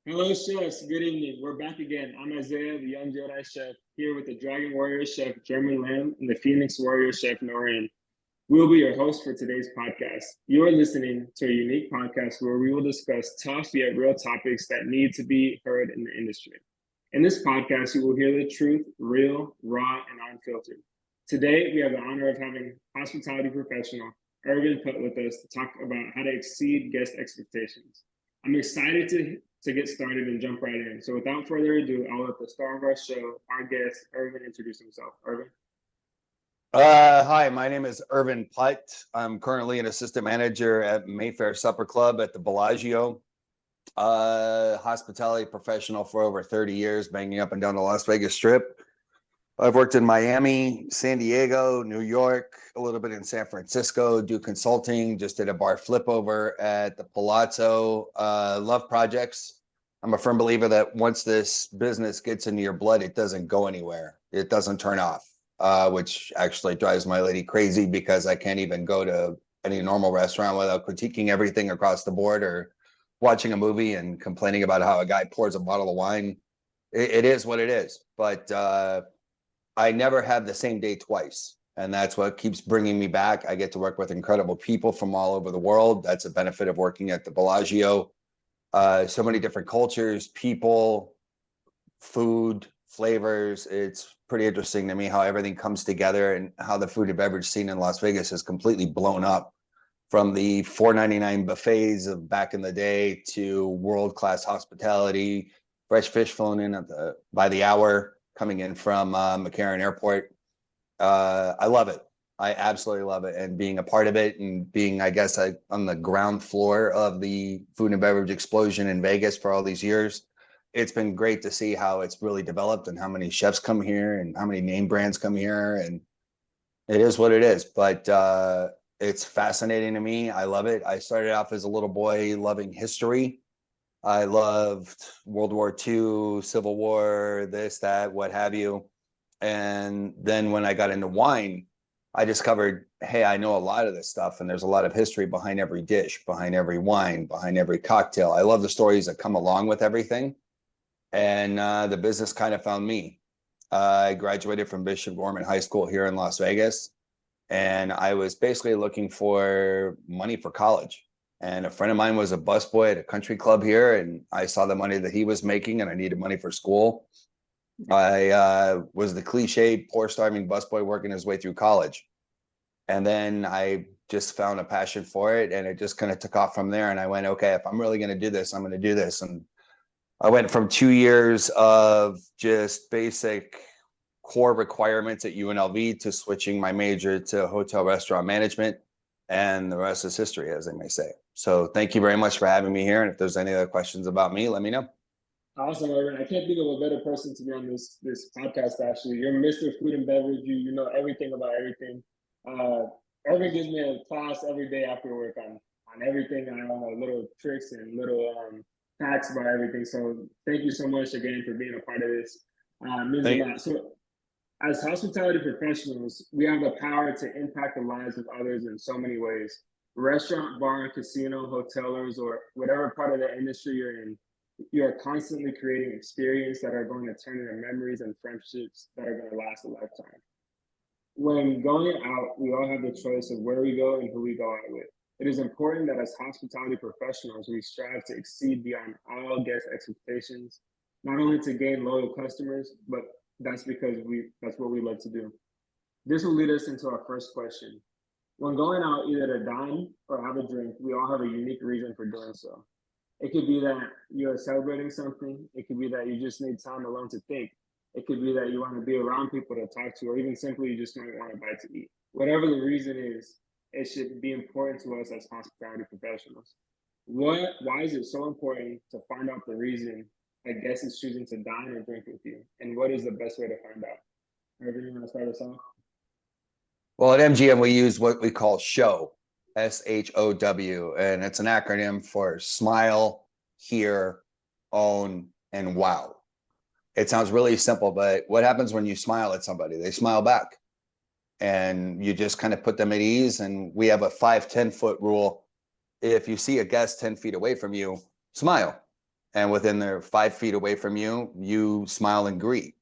Hello, chefs. Good evening. We're back again. I'm Isaiah, the young Jedi chef, here with the Dragon Warrior chef, Jeremy Lamb, and the Phoenix Warrior chef, Noreen. We will be your host for today's podcast. You are listening to a unique podcast where we will discuss tough yet real topics that need to be heard in the industry. In this podcast, you will hear the truth, real, raw, and unfiltered. Today, we have the honor of having hospitality professional Irvin Putt with us to talk about how to exceed guest expectations. I'm excited to get started and jump right in. So without further ado, I'll let the star of our show, our guest, Irvin, introduce himself. Irvin. Hi, my name is Irvin Putt. I'm currently an assistant manager at Mayfair Supper Club at the Bellagio. Hospitality professional for over 30 years, banging up and down the Las Vegas Strip. I've worked in Miami, San Diego, New York, a little bit in San Francisco, do consulting, just did a bar flip over at the Palazzo. Love projects. I'm a firm believer that once this business gets into your blood, it doesn't go anywhere. It doesn't turn off, which actually drives my lady crazy because I can't even go to any normal restaurant without critiquing everything across the board or watching a movie and complaining about how a guy pours a bottle of wine. It is what it is. But I never have the same day twice. And that's what keeps bringing me back. I get to work with incredible people from all over the world. That's a benefit of working at the Bellagio. So many different cultures, people, food, flavors. It's pretty interesting to me how everything comes together and how the food and beverage scene in Las Vegas has completely blown up from the $4.99 buffets of back in the day to world-class hospitality, fresh fish flown in by the hour coming in from McCarran Airport. I love it. I absolutely love it. And being a part of it and being, I guess, on the ground floor of the food and beverage explosion in Vegas for all these years, it's been great to see how it's really developed and how many chefs come here and how many name brands come here. And it is what it is. But it's fascinating to me. I love it. I started off as a little boy loving history. I loved World War II, Civil War, this, that, what have you. And then when I got into wine, I discovered, hey, I know a lot of this stuff, and there's a lot of history behind every dish, behind every wine, behind every cocktail. I love the stories that come along with everything. And the business kind of found me. I graduated from Bishop Gorman High School here in Las Vegas, and I was basically looking for money for college. And a friend of mine was a busboy at a country club here, and I saw the money that he was making, and I needed money for school. I was the cliche poor, starving busboy working his way through college. And then I just found a passion for it, and it just kind of took off from there. And I went, okay, if I'm really going to do this, I'm going to do this. And I went from 2 years of just basic core requirements at UNLV to switching my major to hotel restaurant management. And the rest is history, as they may say. So thank you very much for having me here. And if there's any other questions about me, let me know. Awesome, Irvin. I can't think of a better person to be on this podcast. Actually, you're Mr. Food and Beverage. You know everything about everything. Irvin gives me a class every day after work on everything. I know little tricks and little facts about everything. So thank you so much again for being a part of this. Means a lot. So as hospitality professionals, we have the power to impact the lives of others in so many ways. Restaurant, bar, casino, hotelers, or whatever part of the industry you're in, you are constantly creating experiences that are going to turn into memories and friendships that are going to last a lifetime. When going out, we all have the choice of where we go and who we go out with. It is important that as hospitality professionals, we strive to exceed beyond all guest expectations, not only to gain loyal customers, but that's what we love to do. This will lead us into our first question. When going out either to dine or have a drink, we all have a unique reason for doing so. It could be that you're celebrating something. It could be that you just need time alone to think. It could be that you want to be around people to talk to, or even simply you just might want a bite to eat. Whatever the reason is, it should be important to us as hospitality professionals. Why is it so important to find out the reason a guest is choosing to dine or drink with you? And what is the best way to find out? Irvin, you want to start us off? Well, at MGM, we use what we call SHOW, SHOW, and it's an acronym for smile, hear, own, and wow. It sounds really simple, but what happens when you smile at somebody? They smile back, and you just kind of put them at ease. And we have a 5-10 foot rule. If you see a guest 10 feet away from you, smile. and within they're 5 feet away from you, you smile and greet.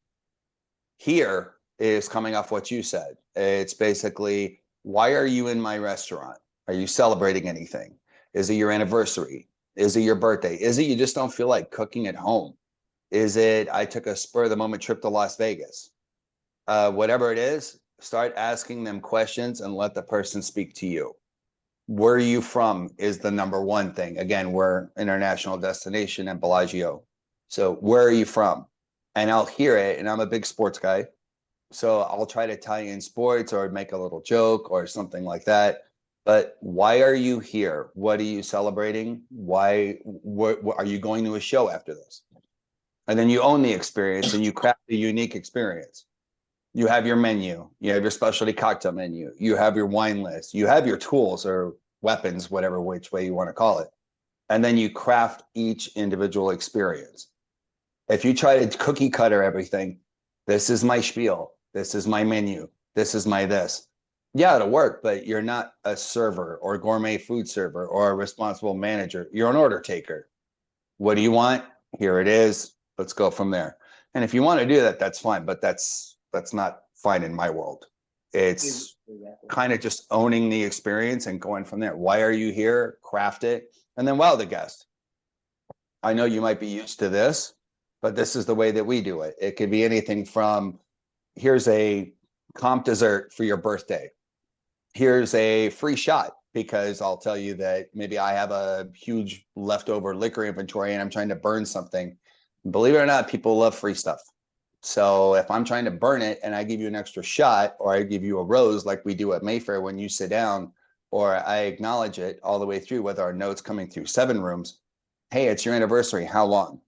Here is coming off what you said. It's basically, why are you in my restaurant? Are you celebrating anything? Is it your anniversary? Is it your birthday? Is it you just don't feel like cooking at home? Is it I took a spur of the moment trip to Las Vegas? Whatever it is, start asking them questions and let the person speak to you. Where are you from is the number one thing. Again, we're international destination and Bellagio. So where are you from? And I'll hear it. And I'm a big sports guy. So I'll try to tie in sports or make a little joke or something like that. But why are you here? What are you celebrating? Why, what are you going to a show after this? And then you own the experience and you craft a unique experience. You have your menu, you have your specialty cocktail menu, you have your wine list, you have your tools or weapons, whatever which way you want to call it. And then you craft each individual experience. If you try to cookie cutter everything, this is my spiel, this is my menu, this is my this. Yeah, it'll work, but you're not a server or gourmet food server or a responsible manager. You're an order taker. What do you want? Here it is. Let's go from there. And if you want to do that, that's fine, but that's not fine in my world. It's kind of just owning the experience and going from there. Why are you here? Craft it. And then wow the guest. I know you might be used to this, but this is the way that we do it. It could be anything from here's a comp dessert for your birthday. Here's a free shot because I'll tell you that maybe I have a huge leftover liquor inventory and I'm trying to burn something. Believe it or not, people love free stuff. So if I'm trying to burn it and I give you an extra shot or I give you a rose like we do at Mayfair when you sit down, or I acknowledge it all the way through with our notes coming through 7 rooms, hey, it's your anniversary, how long?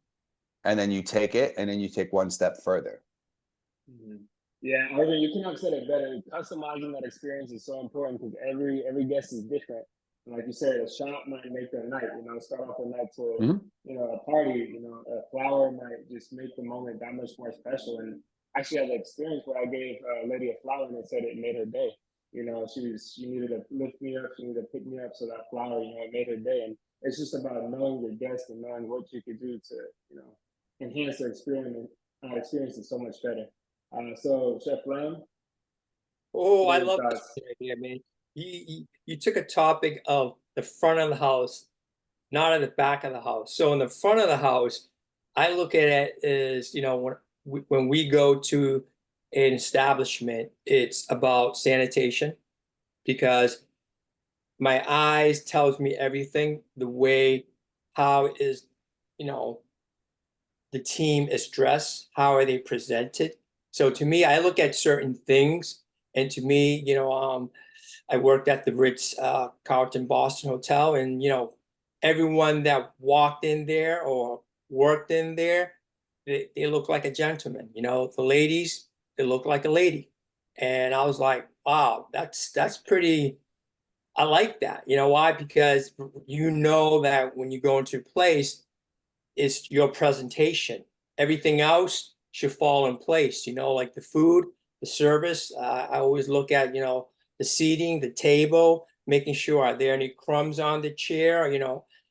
And then you take it and then you take one step further. Mm-hmm. Yeah, Irvin, you cannot said it better. Customizing that experience is so important because every guest is different. And like you said, a shot might make their night. Start off the night to a party. A flower might just make the moment that much more special. And actually, I had an experience where I gave a lady a flower and it said it made her day. She needed to lift me up, she needed to pick me up, so that flower, it made her day. And it's just about knowing your guest and knowing what you could do to, enhance their experience is so much better. So, Chef Ram, Oh, what I are your love this thoughts? idea, man. You took a topic of the front of the house, not in the back of the house. So in the front of the house, I look at it as, when we go to an establishment, it's about sanitation because my eyes tells me everything, the way how is, you know, the team is dressed, how are they presented. So to me, I look at certain things, and to me, I worked at the Ritz Carlton Boston Hotel, and everyone that walked in there or worked in there, they look like a gentleman. The ladies, they look like a lady, and I was like, wow, that's pretty. I like that. You know why? Because that when you go into a place, it's your presentation. Everything else should fall in place. Like the food, the service. I always look at the seating, the table, making sure are there any crumbs on the chair.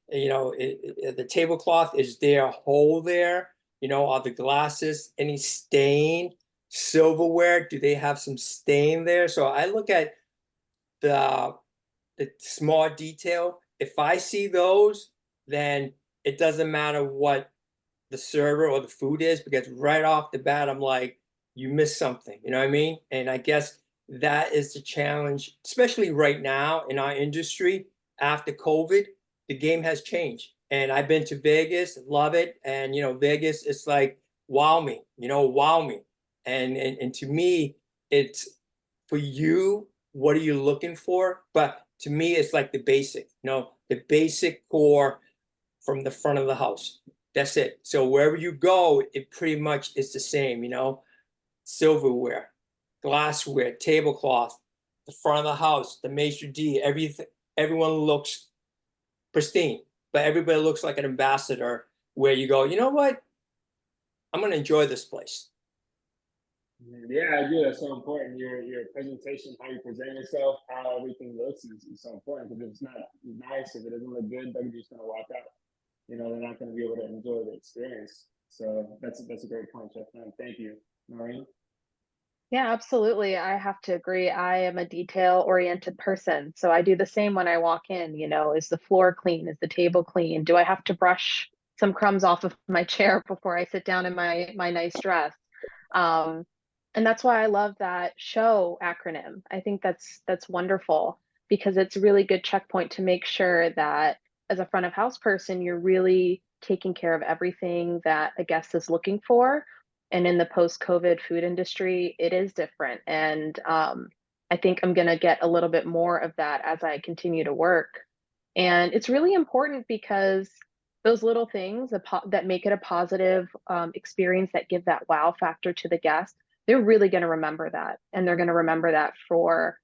The tablecloth, is there a hole there? Are the glasses any stain? Silverware, do they have some stain there? So I look at the small detail. If I see those, then it doesn't matter what the server or the food is, because right off the bat, I'm like, you missed something. You know what I mean? And I guess that is the challenge, especially right now in our industry after COVID. The game has changed. And I've been to Vegas, love it. And, Vegas, it's like, wow me, wow me. And to me, it's for you, what are you looking for? But to me, it's like the basic, the basic core from the front of the house. That's it. So wherever you go, it pretty much is the same, silverware, glassware, tablecloth, the front of the house, the maitre d', everything, everyone looks pristine, but everybody looks like an ambassador where you go, you know what? I'm going to enjoy this place. Yeah, I do. That's so important. Your presentation, how you present yourself, how everything looks is so important because if it's not nice, if it doesn't look good, then you're just gonna walk out. they're not going to be able to enjoy the experience. So that's a great point, Chef. Thank you, Maureen. Yeah, absolutely. I have to agree. I am a detail-oriented person. So I do the same when I walk in, is the floor clean? Is the table clean? Do I have to brush some crumbs off of my chair before I sit down in my nice dress? Um, and that's why I love that show acronym. I think that's wonderful because it's a really good checkpoint to make sure that as a front of house person, you're really taking care of everything that a guest is looking for. And in the post-COVID food industry, it is different. And I think I'm going to get a little bit more of that as I continue to work. And it's really important because those little things that make it a positive experience, that give that wow factor to the guest, they're really going to remember that. And they're going to remember that for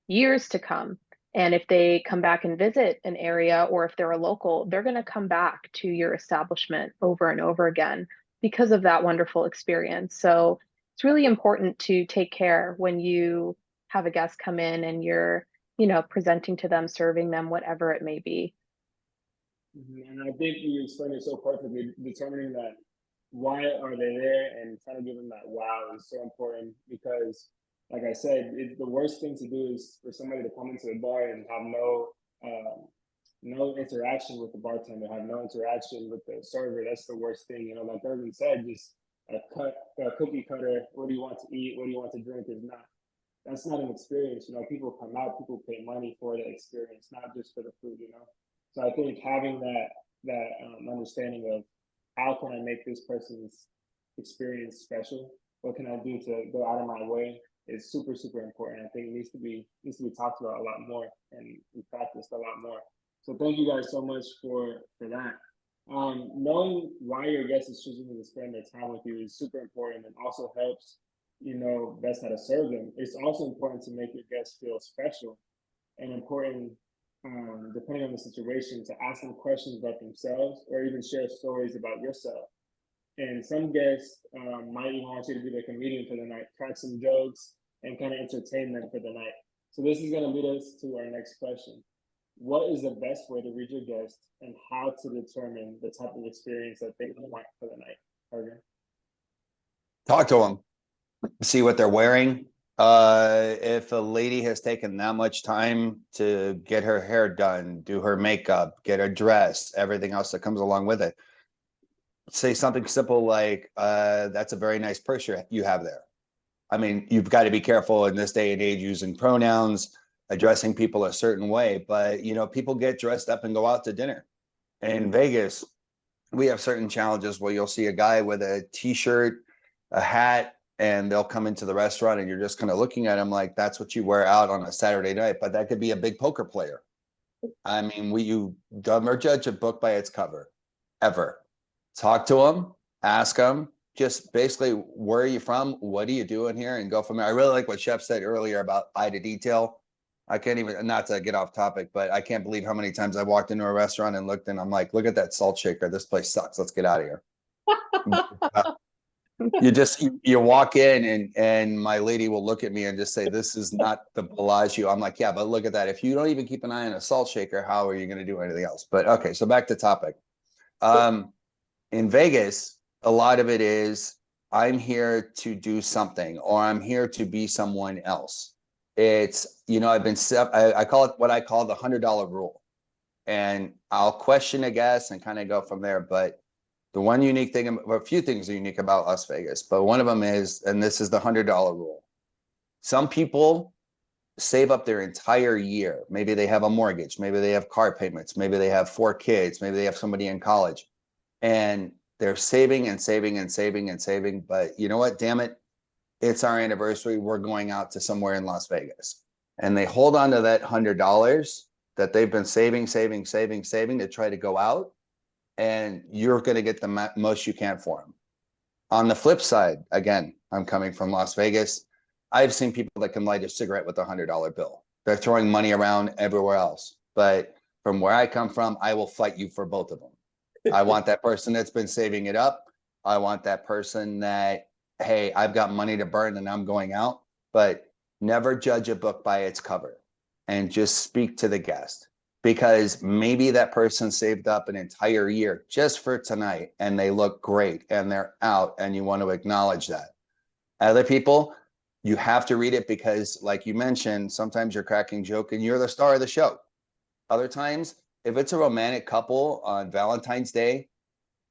years to come. And if they come back and visit an area, or if they're a local, they're going to come back to your establishment over and over again because of that wonderful experience. So it's really important to take care when you have a guest come in and you're, presenting to them, serving them, whatever it may be. And I think you explained it so perfectly. Determining that why are they there and trying to give them that wow is so important because, like I said, the worst thing to do is for somebody to come into the bar and have no interaction with the bartender, have no interaction with the server. That's the worst thing. Like Irvin said, just a cookie cutter. What do you want to eat? What do you want to drink? That's not an experience. People come out, people pay money for the experience, not just for the food. So I think having that understanding of how can I make this person's experience special? What can I do to go out of my way is super, super important. I think it needs to be talked about a lot more and practiced a lot more. So thank you guys so much for that. Knowing why your guest is choosing to spend their time with you is super important and also helps best how to serve them. It's also important to make your guests feel special and important, depending on the situation, to ask them questions about themselves or even share stories about yourself. And some guests might even want you to be their comedian for the night, crack some jokes, and kind of entertain them for the night. So this is going to lead us to our next question. What is the best way to read your guest and how to determine the type of experience that they want for the night? Irvin? Talk to them. See what they're wearing. If a lady has taken that much time to get her hair done, do her makeup, get her dress, everything else that comes along with it, say something simple like, that's a very nice purse you have there. I mean, you've got to be careful in this day and age using pronouns, addressing people a certain way, but people get dressed up and go out to dinner. In Vegas, we have certain challenges where you'll see a guy with a t-shirt, a hat, and they'll come into the restaurant and you're just kind of looking at them like that's what you wear out on a Saturday night, but that could be a big poker player. I mean, you don't judge a book by its cover, ever. Talk to them, ask them, just basically, where are you from? What are you doing here? And go from there. I really like what Chef said earlier about eye to detail. I can't even, not to get off topic, but I can't believe how many times I walked into a restaurant and looked and I'm like, look at that salt shaker. This place sucks. Let's get out of here. You walk in and my lady will look at me and just say, this is not the Bellagio. I'm like, yeah, but look at that. If you don't even keep an eye on a salt shaker, how are you going to do anything else? But okay, so back to topic. In Vegas, a lot of it is I'm here to do something or I'm here to be someone else. It's, I call it what I call the $100 rule. And I'll question a guest and kind of go from there. But the one unique thing, or a few things are unique about Las Vegas, but one of them is, and this is the $100 rule. Some people save up their entire year. Maybe they have a mortgage. Maybe they have car payments. Maybe they have 4 kids. Maybe they have somebody in college. And they're saving and saving and saving and saving. But you know what? Damn it. It's our anniversary. We're going out to somewhere in Las Vegas. And they hold on to that $100 that they've been saving to try to go out. And you're going to get the most you can for them. On the flip side, again, I'm coming from Las Vegas. I've seen people that can light a cigarette with a $100 bill. They're throwing money around everywhere else. But from where I come from, I will fight you for both of them. I want that person that's been saving it up. I want that person that, hey, I've got money to burn and I'm going out. But never judge a book by its cover and just speak to the guest. because maybe that person saved up an entire year just for tonight and they look great and they're out, and you want to acknowledge that. Other people, you have to read it because, like you mentioned, sometimes you're cracking joke and you're the star of the show. Other times, if it's a romantic couple on Valentine's Day,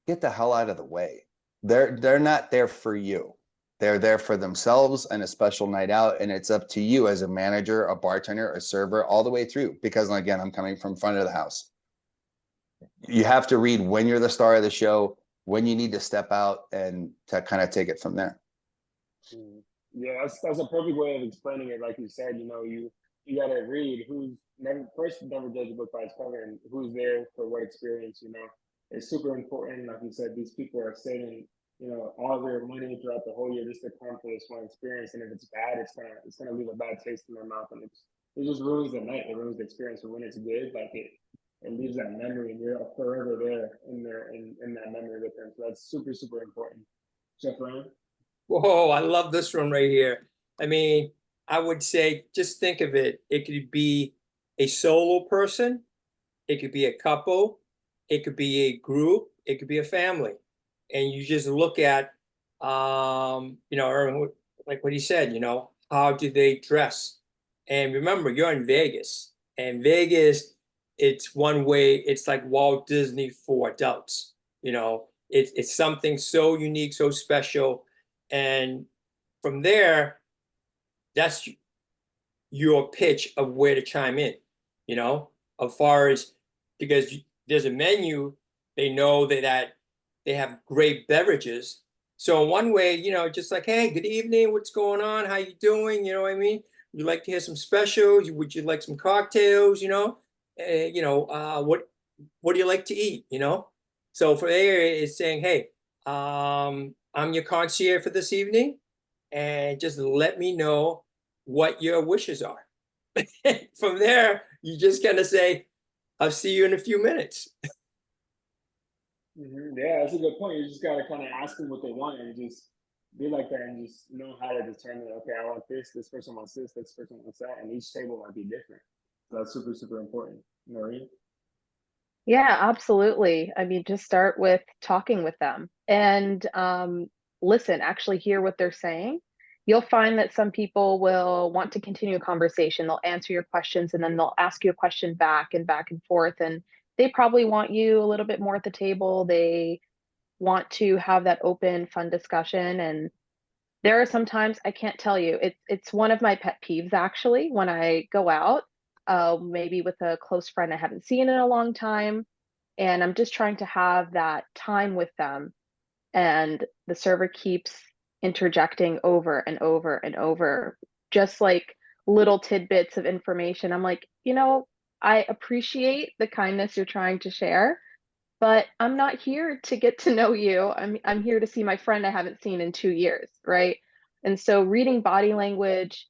get the hell out of the way. They're not there for you. They're there for themselves and a special night out. And it's up to you as a manager, a bartender, a server, all the way through. Because again, I'm coming from front of the house. You have to read when you're the star of the show, when you need to step out, and to kind of take it from there. Yeah, that's a perfect way of explaining it. Like you said, you gotta read who's never judge a book by its cover, and who's there for what experience. It's super important. Like you said, these people are saving all their money throughout the whole year just to come for this one experience. And if it's bad, it's gonna leave a bad taste in their mouth, and it just ruins the night. It ruins the experience. But when it's good, like it leaves that memory, and you're forever there in that memory with them. So that's super, super important. Jeff Ryan? Whoa, I love this one right here. I mean, I would say, just think of it. It could be a solo person. It could be a couple. It could be a group. It could be a family. And you just look at, Irvin, like what he said, how do they dress? And remember, you're in Vegas. And Vegas, it's one way, it's like Walt Disney for adults. It's something so unique, so special. And from there, that's your pitch of where to chime in, as far as, because there's a menu, they know that they have great beverages. So in one way, just like, hey, good evening, what's going on? How you doing? You know what I mean? Would you like to hear some specials? Would you like some cocktails? What do you like to eat? So for there, it's saying, hey, I'm your concierge for this evening, and just let me know what your wishes are. From there, you just kind of say, I'll see you in a few minutes. Yeah, that's a good point. You just got to kind of ask them what they want and just be like that, and just know how to determine, okay, I want this person wants this person wants that, and each table might be different. So that's super, super important. Noreen? Yeah, absolutely. I mean, just start with talking with them and listen, actually hear what they're saying. You'll find that some people will want to continue a conversation. They'll answer your questions and then they'll ask you a question back and forth. And they probably want you a little bit more at the table. They want to have that open, fun discussion. And there are sometimes I can't tell you. It's one of my pet peeves actually when I go out, maybe with a close friend I haven't seen in a long time, and I'm just trying to have that time with them, and the server keeps interjecting over and over and over, just like little tidbits of information. I'm like, I appreciate the kindness you're trying to share, but I'm not here to get to know you. I'm here to see my friend I haven't seen in 2 years, right? And so reading body language,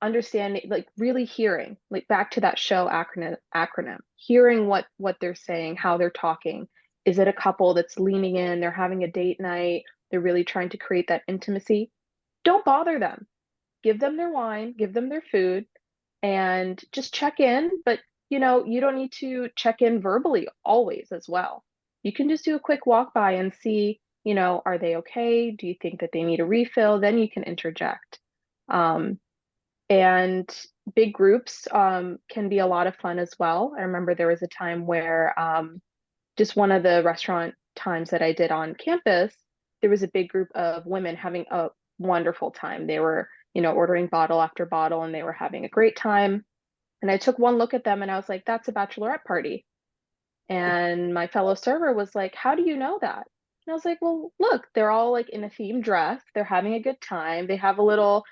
understanding, like really hearing, like back to that show acronym, hearing what they're saying, how they're talking. Is it a couple that's leaning in, they're having a date night, they're really trying to create that intimacy? Don't bother them. Give them their wine, give them their food, and just check in. But you don't need to check in verbally always as well. You can just do a quick walk by and see, are they okay? Do you think that they need a refill? Then you can interject. And big groups can be a lot of fun as well. I remember there was a time where just one of the restaurant times that I did on campus, there was a big group of women having a wonderful time. They were, ordering bottle after bottle, and they were having a great time. And I took one look at them and I was like, that's a bachelorette party. And my fellow server was like, how do you know that? And I was like, well, look, they're all like in a theme dress. They're having a good time. They have a little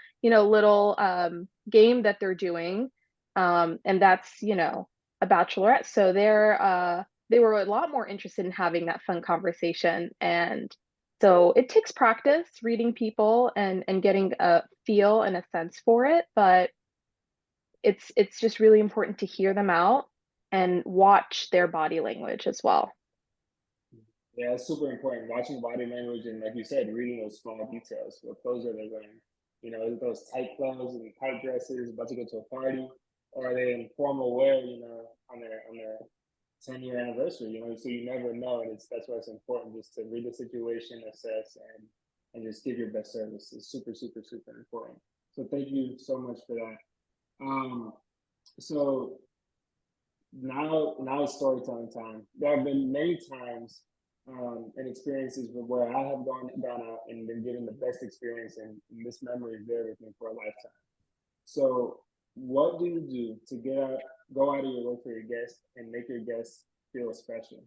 game that they're doing. And that's, a bachelorette. So they were a lot more interested in having that fun conversation. And so it takes practice reading people and getting a feel and a sense for it. But it's just really important to hear them out and watch their body language as well. Yeah, it's super important. Watching body language and, like you said, reading those small details. What clothes are they wearing? Those tight clothes and tight dresses, about to go to a party. or are they in formal wear, on their 10-year anniversary, so you never know. And that's why it's important just to read the situation, assess, and just give your best service. It's super, super, super important. So thank you so much for that. So now it's storytelling time. There have been many times and experiences where I have gone out and been given the best experience, and this memory is there with me for a lifetime. So what do you do to go out of your way for your guests and make your guests feel special?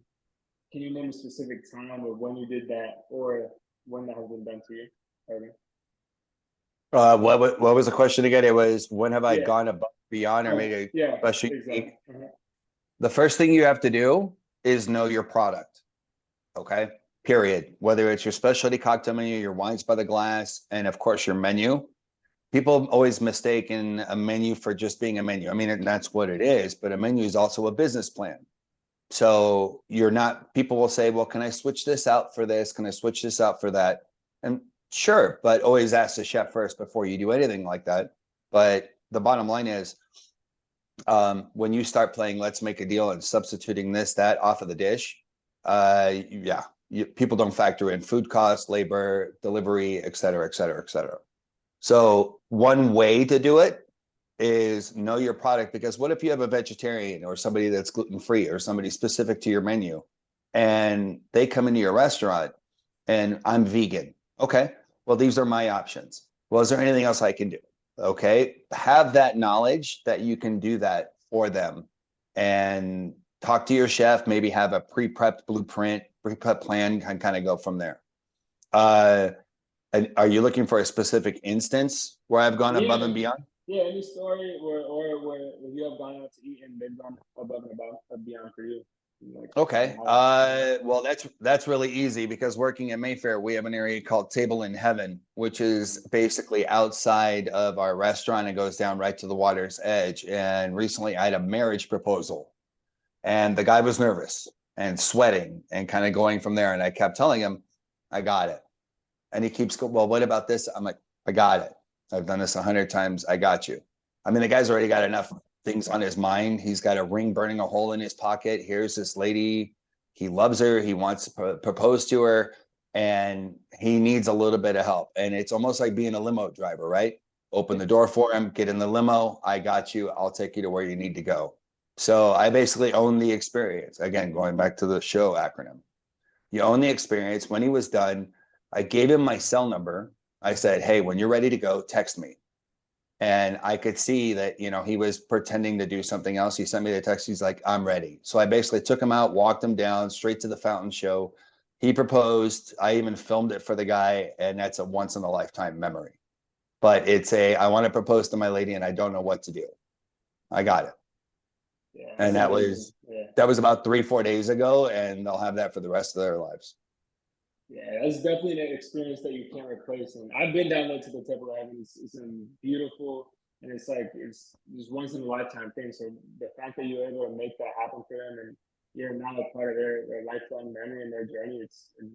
Can you name a specific time or when you did that, or when that has been done to you, Irvin? What was the question again? It was, when have I Yeah. gone above beyond or made a Yeah, special exactly. unique? The first thing you have to do is know your product. Okay. Period. Whether it's your specialty cocktail menu, your wines by the glass, and of course your menu. People always mistaken a menu for just being a menu. I mean, that's what it is, but a menu is also a business plan. So people will say, well, can I switch this out for this? Can I switch this out for that? And sure, but always ask the chef first before you do anything like that. But the bottom line is, when you start playing, let's make a deal and substituting this, that off of the dish, people don't factor in food costs, labor, delivery, et cetera, et cetera, et cetera. So one way to do it is know your product, because what if you have a vegetarian or somebody that's gluten-free or somebody specific to your menu, and they come into your restaurant and I'm vegan? Okay, well, these are my options. Well, is there anything else I can do? Okay, have that knowledge that you can do that for them, and talk to your chef, maybe have a pre-prepped blueprint, pre-prepped plan, and kind of go from there. And are you looking for a specific instance where I've gone above and beyond? Yeah, any story where you have gone out to eat and they've gone above and beyond for you. Like, Okay. Well, that's really easy, because working at Mayfair, we have an area called Table in Heaven, which is basically outside of our restaurant and goes down right to the water's edge. And recently I had a marriage proposal, and the guy was nervous and sweating and kind of going from there. And I kept telling him, I got it. And he keeps going, well, what about this? I'm like, I got it. I've done this 100 times. I got you. I mean, the guy's already got enough things on his mind. He's got a ring burning a hole in his pocket. Here's this lady. He loves her. He wants to propose to her, and he needs a little bit of help. And it's almost like being a limo driver, right? Open the door for him, get in the limo. I got you. I'll take you to where you need to go. So I basically own the experience. Again, going back to the show acronym, you own the experience. When he was done, I gave him my cell number. I said, hey, when you're ready to go, text me. And I could see that, he was pretending to do something else. He sent me the text. He's like, I'm ready. So I basically took him out, walked him down straight to the fountain show. He proposed. I even filmed it for the guy. And that's a once in a lifetime memory. But I want to propose to my lady and I don't know what to do. I got it. Yeah, And that was about 3-4 days ago. And they'll have that for the rest of their lives. Yeah, that's definitely an experience that you can't replace. And I've been down there to the Temple of Heaven. It's beautiful, and it's just once in a lifetime thing. So the fact that you're able to make that happen for them, and you're now a part of their lifelong memory and their journey, it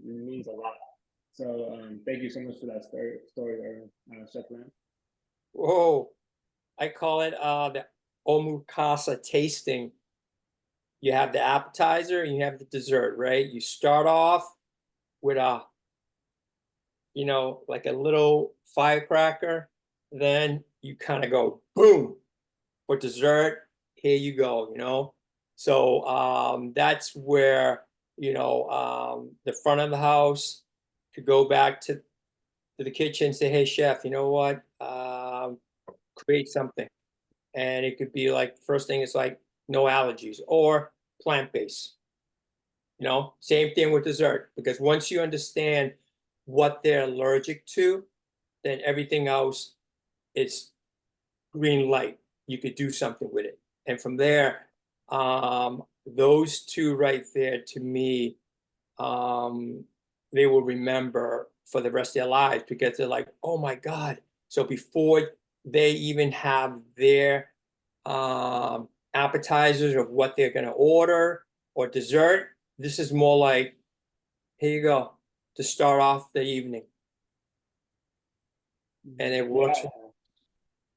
means a lot. So thank you so much for that story, Chef Lam. Whoa, I call it the omakase tasting. You have the appetizer and you have the dessert, right? You start off with like a little firecracker, then you kind of go boom for dessert. Here you go, So that's where the front of the house could go back to the kitchen, say, hey chef, you know what, create something. And it could be like, first thing is like no allergies or plant-based. Same thing with dessert, because once you understand what they're allergic to, then everything else, it's green light. You could do something with it. And from there, those two right there, to me, they will remember for the rest of their lives, because they're like, oh my God. So before they even have their appetizers of what they're going to order or dessert, this is more like, here you go, to start off the evening. And it works.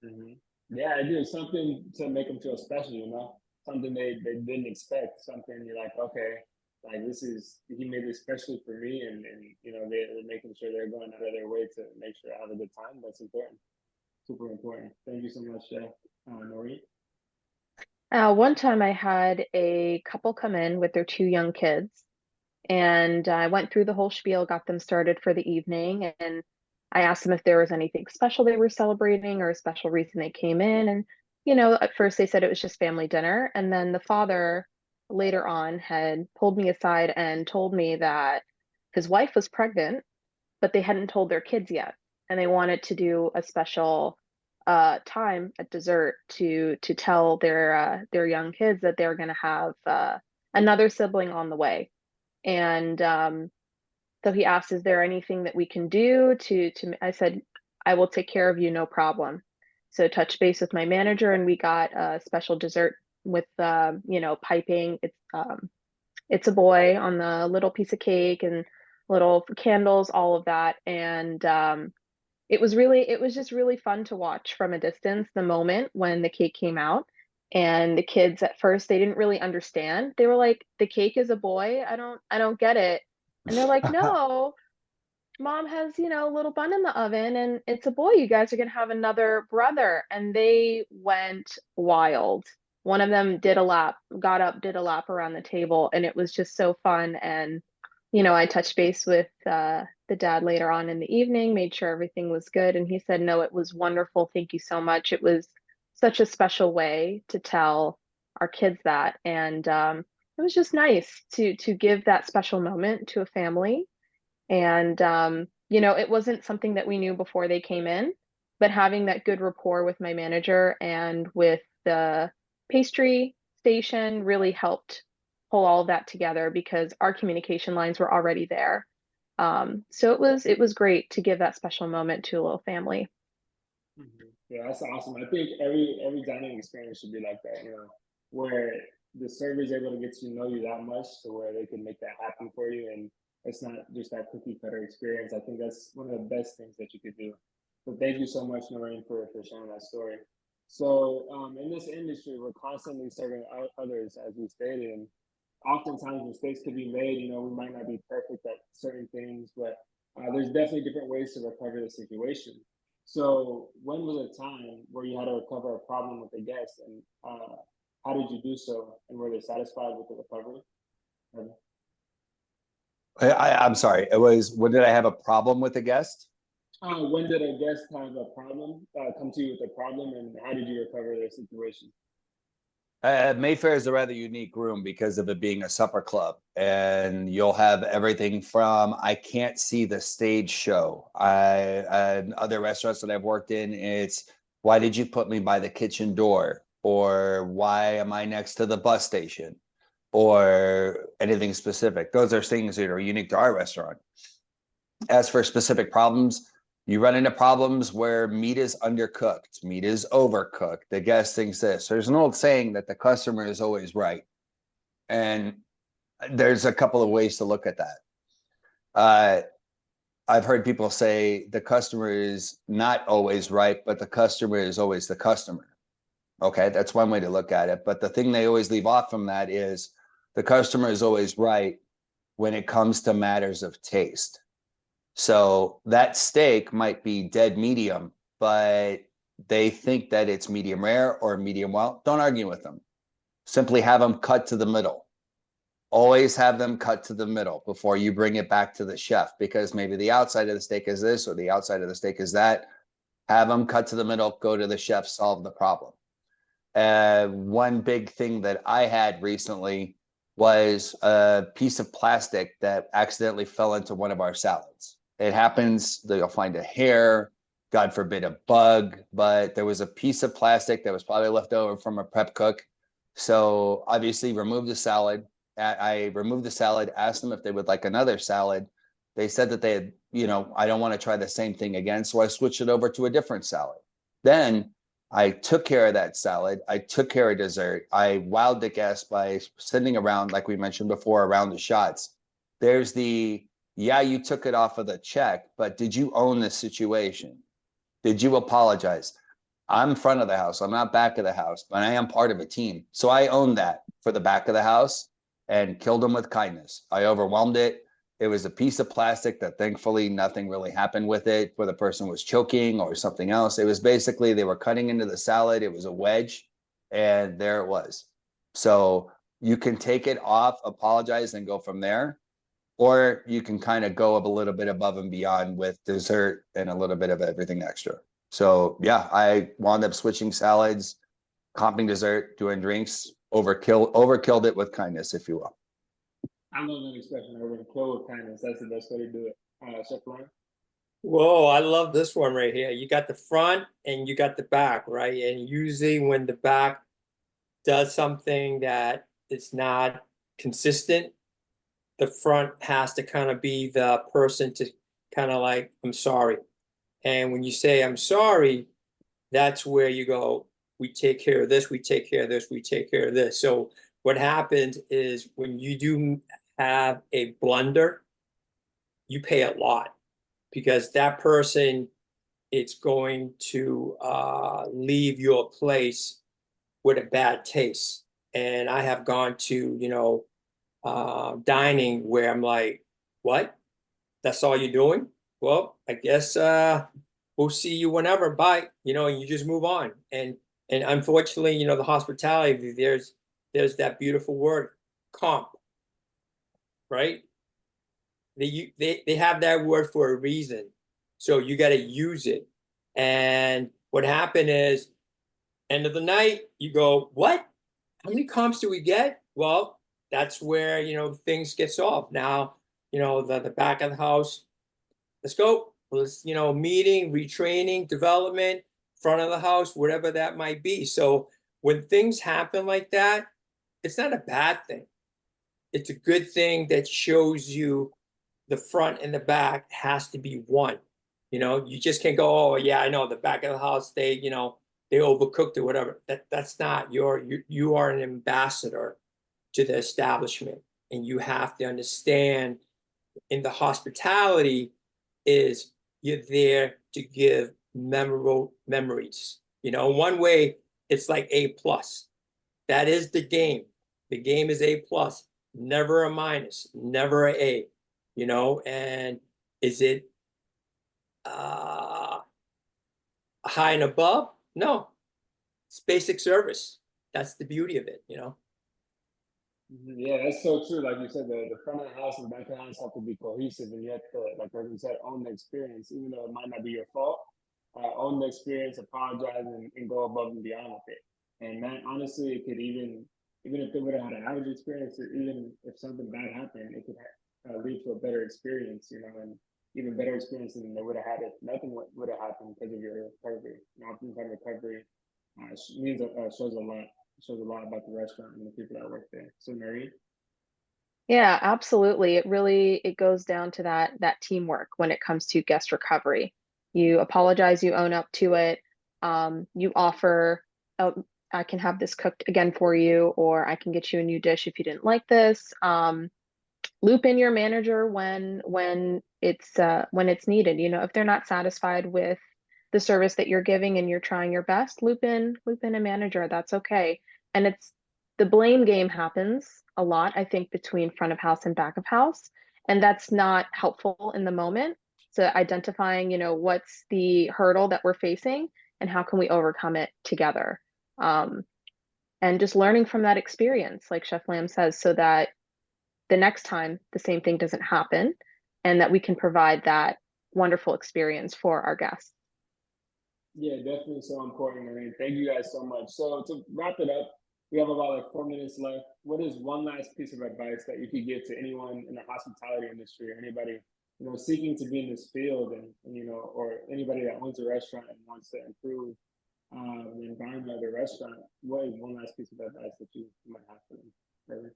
Mm-hmm. Yeah, I do something to make them feel special, you know, something they didn't expect. Something you're like, okay, like this is he made this especially for me, and you know they're making sure they're going out of their way to make sure I have a good time. That's important, super important. Thank you so much, Nori. One time I had a couple come in with their two young kids, and I went through the whole spiel, got them started for the evening, and I asked them if there was anything special they were celebrating or a special reason they came in. And, at first they said it was just family dinner. And then the father later on had pulled me aside and told me that his wife was pregnant, but they hadn't told their kids yet. And they wanted to do a special time at dessert to tell their young kids that they're going to have another sibling on the way. And so he asked, "Is there anything that we can do to?" I said, "I will take care of you, no problem." So touch base with my manager, and we got a special dessert with piping. It's a boy on the little piece of cake and little candles, all of that, and it was just really fun to watch from a distance the moment when the cake came out. And the kids at first they didn't really understand. They were like, "The cake is a boy? I don't get it." And they're like, "No, mom has, a little bun in the oven and it's a boy. You guys are gonna have another brother." And they went wild. One of them did a lap, got up, did a lap around the table, and it was just so fun. And I touched base with the dad later on in the evening, made sure everything was good, and he said, "No, it was wonderful. Thank you so much. It was such a special way to tell our kids that." And it was just nice to give that special moment to a family. And it wasn't something that we knew before they came in, but having that good rapport with my manager and with the pastry station really helped pull all of that together because our communication lines were already there. So it was great to give that special moment to a little family. Yeah, that's awesome. I think every dining experience should be like that, you know, where the server is able to get to know you that much to where they can make that happen for you, and it's not just that cookie cutter experience. I think that's one of the best things that you could do. So thank you so much, Noreen, for sharing that story. So in this industry, we're constantly serving others, as we stated, and oftentimes mistakes could be made. You know, we might not be perfect at certain things, but there's definitely different ways to recover the situation. So, when was a time where you had to recover a problem with a guest, and how did you do so? And were they satisfied with the recovery? I'm sorry. It was, when did I have a problem with a guest? When did a guest have a problem, come to you with a problem, and how did you recover their situation? Mayfair is a rather unique room because of it being a supper club, and you'll have everything from I can't see the stage show. Other restaurants that I've worked in, it's why did you put me by the kitchen door, or why am I next to the bus station, or anything specific. Those are things that are unique to our restaurant. As for specific problems, you run into problems where meat is undercooked, meat is overcooked. The guest thinks this. There's an old saying that the customer is always right. And there's a couple of ways to look at that. I've heard people say the customer is not always right, but the customer is always the customer. Okay, that's one way to look at it. But the thing they always leave off from that is the customer is always right when it comes to matters of taste. So that steak might be dead medium, but they think that it's medium rare or medium well. Don't argue with them. Simply have them cut to the middle. Always have them cut to the middle before you bring it back to the chef, because maybe the outside of the steak is this or the outside of the steak is that. Have them cut to the middle, go to the chef, solve the problem. One big thing that I had recently was a piece of plastic that accidentally fell into one of our salads. It happens that you'll find a hair, God forbid a bug, but there was a piece of plastic that was probably left over from a prep cook. So obviously remove the salad. I removed the salad, asked them if they would like another salad. They said that they had, I don't want to try the same thing again. So I switched it over to a different salad. Then I took care of that salad. I took care of dessert. I wowed the guests by sending around, like we mentioned before, around the shots. There's yeah, you took it off of the check, but did you own the situation? Did you apologize? I'm front of the house. I'm not back of the house, but I am part of a team. So I own that for the back of the house and killed them with kindness. I overwhelmed it. It was a piece of plastic that thankfully nothing really happened with it, where the person was choking or something else. It was basically they were cutting into the salad. It was a wedge, and there it was. So you can take it off, apologize, and go from there. Or you can kind of go a little bit above and beyond with dessert and a little bit of everything extra. So yeah, I wound up switching salads, comping dessert, doing drinks, overkilled it with kindness, if you will. I love that expression. I would kill with kindness. That's the best way to do it. Chef Ryan? Whoa, I love this one right here. You got the front and you got the back, right? And usually when the back does something that is not consistent, the front has to kind of be the person to kind of like, I'm sorry. And when you say, I'm sorry, that's where you go, we take care of this, we take care of this, we take care of this. So what happens is when you do have a blunder, you pay a lot because that person, it's going to leave your place with a bad taste. And I have gone to, dining where I'm like, what? That's all you're doing? Well, I guess we'll see you whenever. Bye. And you just move on. And unfortunately, the hospitality, there's that beautiful word, comp, right? They have that word for a reason. So you got to use it. And what happened is, end of the night, you go, what? How many comps do we get? Well, that's where, things get solved. Now, the back of the house, let's go. Let's, meeting, retraining, development, front of the house, whatever that might be. So when things happen like that, it's not a bad thing. It's a good thing that shows you the front and the back has to be one. You just can't go, oh yeah, I know the back of the house, they overcooked or whatever. That's not you are an ambassador to the establishment, and you have to understand in the hospitality is you're there to give memorable memories. One way it's like A plus. That is the game. The game is A plus, never a minus, never a A. And is it high and above? No, it's basic service. That's the beauty of it. Yeah, that's so true. Like you said, the front of the house and the back of the house have to be cohesive, and you have to, like Irvin said, own the experience, even though it might not be your fault. Own the experience, apologize, and go above and beyond with it. And that honestly, it could even if they would have had an average experience, or even if something bad happened, it could lead to a better experience, and even better experience than they would have had if nothing would have happened because of your recovery. Oftentimes recovery shows a lot. Shows a lot about the restaurant and the people that work there. So Mary? Yeah, absolutely. It goes down to that teamwork when it comes to guest recovery. You apologize, you own up to it. You offer, oh, I can have this cooked again for you, or I can get you a new dish if you didn't like this. Loop in your manager when it's needed. If they're not satisfied with the service that you're giving and you're trying your best, loop in a manager. That's okay. And it's the blame game happens a lot, I think, between front of house and back of house, and that's not helpful in the moment. So identifying, what's the hurdle that we're facing and how can we overcome it together. And just learning from that experience, like Chef Lamb says, so that the next time the same thing doesn't happen and that we can provide that wonderful experience for our guests. Yeah, definitely so important. I mean, thank you guys so much. So to wrap it up, we have about like 4 minutes left. What is one last piece of advice that you could give to anyone in the hospitality industry, or anybody seeking to be in this field, and or anybody that owns a restaurant and wants to improve the environment of the restaurant? What is one last piece of advice that you might have for them?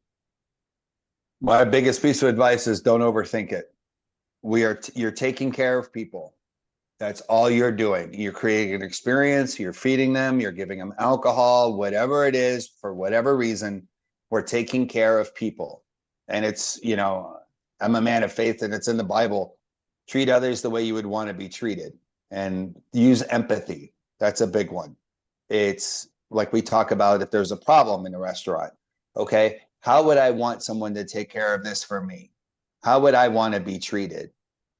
My biggest piece of advice is don't overthink it. You're taking care of people. That's all you're doing. You're creating an experience, you're feeding them, you're giving them alcohol, whatever it is, for whatever reason, we're taking care of people. And it's, I'm a man of faith, and it's in the Bible. Treat others the way you would want to be treated, and use empathy. That's a big one. It's like we talk about if there's a problem in a restaurant. Okay, how would I want someone to take care of this for me? How would I want to be treated?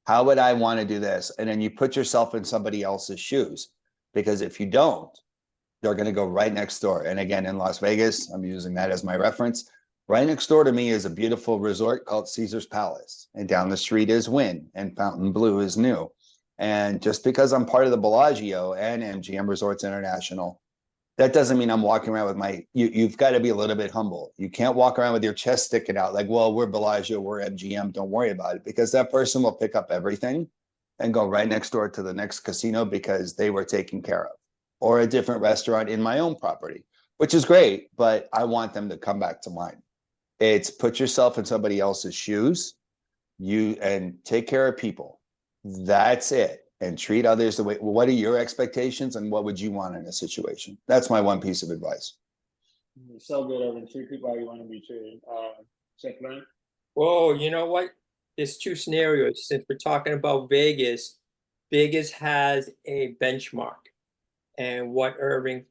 How would I want to do this? And then you put yourself in somebody else's shoes, because if you don't, they're going to go right next door. And again, in Las Vegas, I'm using that as my reference. Right next door to me is a beautiful resort called Caesar's Palace. And down the street is Wynn, and Fontainebleau is new. And just because I'm part of the Bellagio and MGM Resorts International, that doesn't mean I'm walking around with my, you've got to be a little bit humble. You can't walk around with your chest sticking out like, well, we're Bellagio, we're MGM, don't worry about it, because that person will pick up everything and go right next door to the next casino because they were taken care of, or a different restaurant in my own property, which is great, but I want them to come back to mine. It's put yourself in somebody else's shoes, and take care of people. That's it. And treat others the way, well, what are your expectations and what would you want in a situation? That's my one piece of advice. So good, Irvin. Treat people how you want to be treated. Check that. Well, you know what? There's two scenarios. Since we're talking about Vegas, Vegas has a benchmark. And what Irving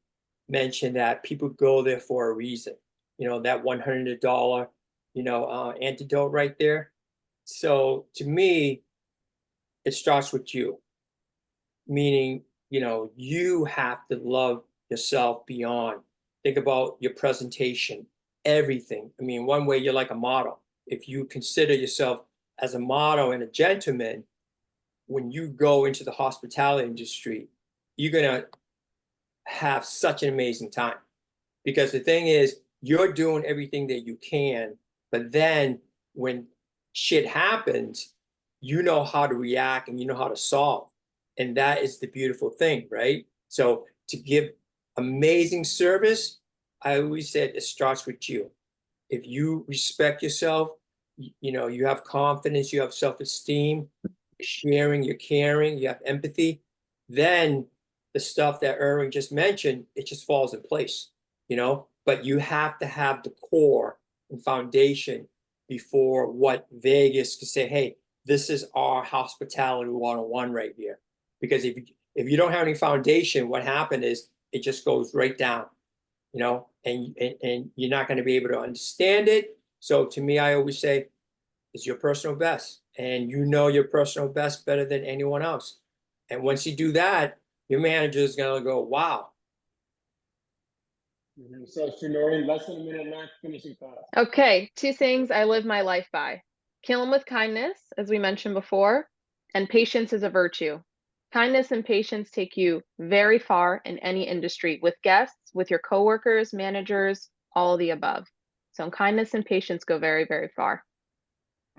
mentioned, that people go there for a reason. You know, that $100, antidote right there. So to me, it starts with you. Meaning, you have to love yourself beyond. Think about your presentation, everything. I mean, one way you're like a model. If you consider yourself as a model and a gentleman, when you go into the hospitality industry, you're going to have such an amazing time. Because the thing is, you're doing everything that you can, but then when shit happens, you know how to react and you know how to solve. And that is the beautiful thing, right? So to give amazing service, I always said it starts with you. If you respect yourself, you have confidence, you have self-esteem, you're sharing, you're caring, you have empathy, then the stuff that Irving just mentioned, it just falls in place, But you have to have the core and foundation before what Vegas can say, hey, this is our hospitality 101 right here. Because if you don't have any foundation, what happened is it just goes right down, and you're not going to be able to understand it. So to me, I always say, it's your personal best, and you know your personal best better than anyone else. And once you do that, your manager is going to go, wow. So Shinori, less than a minute left, finishing thoughts. Okay, two things I live my life by. Kill them with kindness, as we mentioned before, and patience is a virtue. Kindness and patience take you very far in any industry, with guests, with your coworkers, managers, all of the above. So kindness and patience go very, very far.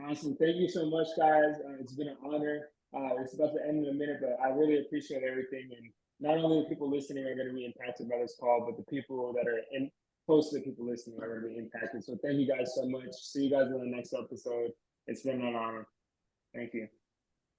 Awesome. Thank you so much, guys. It's been an honor. It's about to end in a minute, but I really appreciate everything. And not only the people listening are going to be impacted by this call, but the people that are close to the people listening are going to be impacted. So thank you guys so much. See you guys in the next episode. It's been an honor. Thank you.